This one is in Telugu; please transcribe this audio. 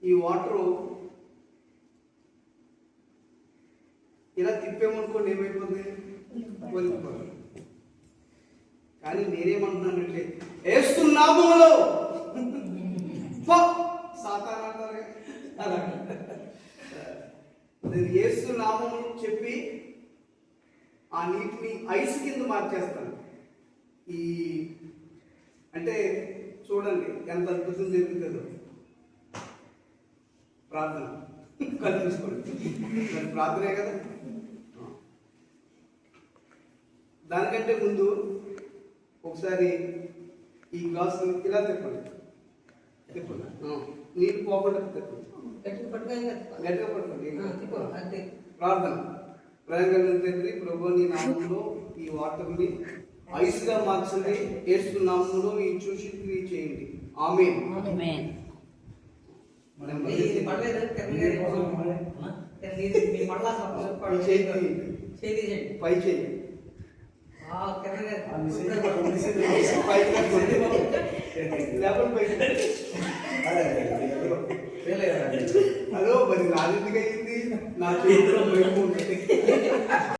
ఈ వాటరు ఇలా తిప్పేమనుకోండి ఏమైపోతుంది, ఒలిగిపోతుంది. కానీ నేనేమంటున్నానంటే ఏస్తున్నాములో సాతాను అంటారు అలా నేను ఏస్తున్నామని చెప్పి ఆ నీటిని ఐస్ కింద మార్చేస్తాను. ఈ అంటే చూడండి ఎంత అద్భుతం జరుగుతుందో. ప్రార్థన కల్పించుకోండి, ప్రార్థనే కదా. దానికంటే ముందు ఒకసారి ఈ గ్లాసు ఇలా తిప్పండి, నీరు పోకుండా తిప్పండి, గట్టిగా పట్టుకోండి. ప్రార్థన. ప్రయంగా తండ్రి ప్రభు నీ నామంలో ఈ వాటర్ని ఐస్గా మార్చండి, యేసు నామంలో ఈ చూసి చేయండి. ఆమేన్. పై చేయి అదో మరి నాదెందుకు అయింది, నా చేతిలో